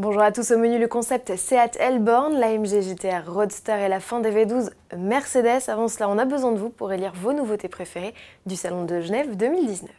Bonjour à tous, au menu le concept Seat Elborn, l'AMG GT-R Roadster et la fin des V12 Mercedes. Avant cela, on a besoin de vous pour élire vos nouveautés préférées du Salon de Genève 2019.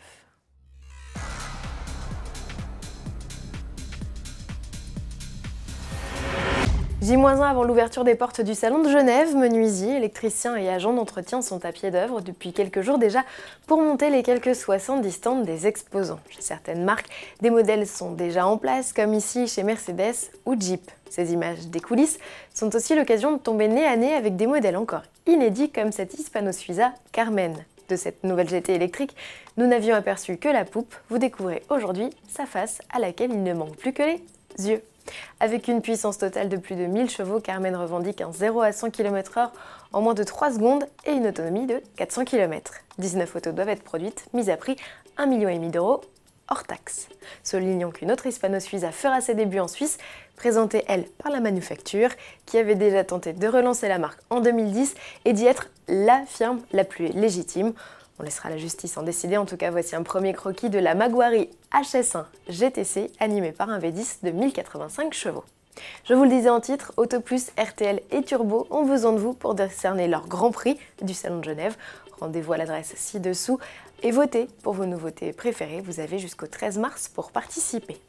J-1 avant l'ouverture des portes du Salon de Genève, menuisiers, électriciens et agents d'entretien sont à pied d'œuvre depuis quelques jours déjà pour monter les quelques 70 stands des exposants. Chez certaines marques, des modèles sont déjà en place, comme ici chez Mercedes ou Jeep. Ces images des coulisses sont aussi l'occasion de tomber nez à nez avec des modèles encore inédits comme cette Hispano-Suiza Carmen. De cette nouvelle GT électrique, nous n'avions aperçu que la poupe. Vous découvrez aujourd'hui sa face à laquelle il ne manque plus que les yeux. Avec une puissance totale de plus de 1000 chevaux, Carmen revendique un 0 à 100 km/h en moins de 3 secondes et une autonomie de 400 km. 19 autos doivent être produites, mise à prix 1,5 million d'euros hors taxe. Soulignons qu'une autre Hispano-Suiza fera ses débuts en Suisse, présentée elle par la manufacture, qui avait déjà tenté de relancer la marque en 2010 et d'y être la firme la plus légitime. On laissera la justice en décider, en tout cas voici un premier croquis de la Maguari HS1 GTC animée par un V10 de 1085 chevaux. Je vous le disais en titre, Auto Plus, RTL et Turbo ont besoin de vous pour décerner leur grand prix du Salon de Genève. Rendez-vous à l'adresse ci-dessous et votez pour vos nouveautés préférées, vous avez jusqu'au 13 mars pour participer.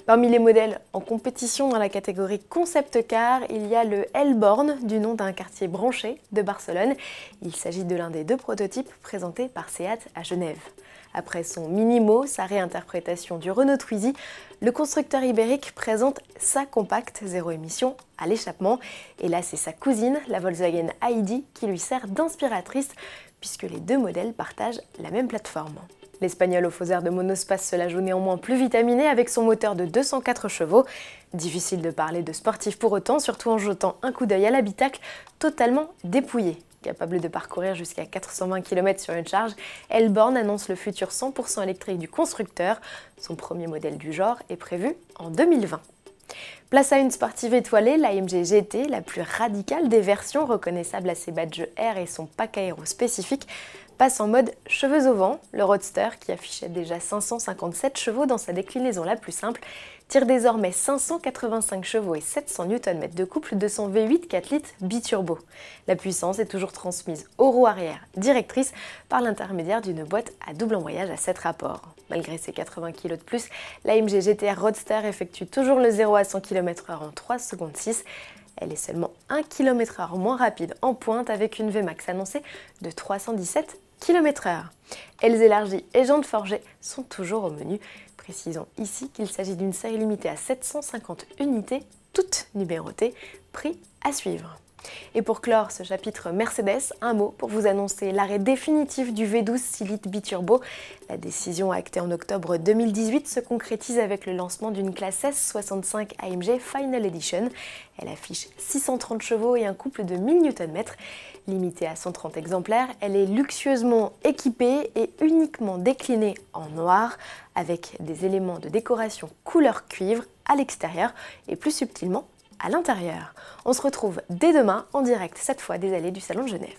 Parmi les modèles en compétition dans la catégorie Concept Car, il y a le Elborn, du nom d'un quartier branché de Barcelone. Il s'agit de l'un des deux prototypes présentés par Seat à Genève. Après son Minimo, sa réinterprétation du Renault Twizy, le constructeur ibérique présente sa compacte zéro émission à l'échappement. Et là, c'est sa cousine, la Volkswagen ID, qui lui sert d'inspiratrice, puisque les deux modèles partagent la même plateforme. L'Espagnol au faux air de monospace se la joue néanmoins plus vitaminé avec son moteur de 204 chevaux. Difficile de parler de sportif pour autant, surtout en jetant un coup d'œil à l'habitacle totalement dépouillé. Capable de parcourir jusqu'à 420 km sur une charge, Elborn annonce le futur 100% électrique du constructeur. Son premier modèle du genre est prévu en 2020. Place à une sportive étoilée, l'AMG GT, la plus radicale des versions, reconnaissable à ses badges R et son pack aéro spécifique, passe en mode cheveux au vent. Le Roadster, qui affichait déjà 557 chevaux dans sa déclinaison la plus simple, tire désormais 585 chevaux et 700 Nm de couple de son V8 4 litres biturbo. La puissance est toujours transmise aux roues arrière directrices par l'intermédiaire d'une boîte à double embrayage à 7 rapports. Malgré ses 80 kg de plus, l'AMG GT-R Roadster effectue toujours le 0 à 100 km/h en 3 secondes 6. Elle est seulement 1 km/h moins rapide en pointe avec une Vmax annoncée de 317 km/h. Ailes élargies et jantes forgées sont toujours au menu. Précisons ici qu'il s'agit d'une série limitée à 750 unités, toutes numérotées, prix à suivre. Et pour clore ce chapitre Mercedes, un mot pour vous annoncer l'arrêt définitif du V12 6 litres biturbo. La décision actée en octobre 2018 se concrétise avec le lancement d'une classe S65 AMG Final Edition. Elle affiche 630 chevaux et un couple de 1000 Nm. Limitée à 130 exemplaires, elle est luxueusement équipée et uniquement déclinée en noir, avec des éléments de décoration couleur cuivre à l'extérieur et plus subtilement à l'intérieur. On se retrouve dès demain en direct, cette fois des allées du Salon de Genève.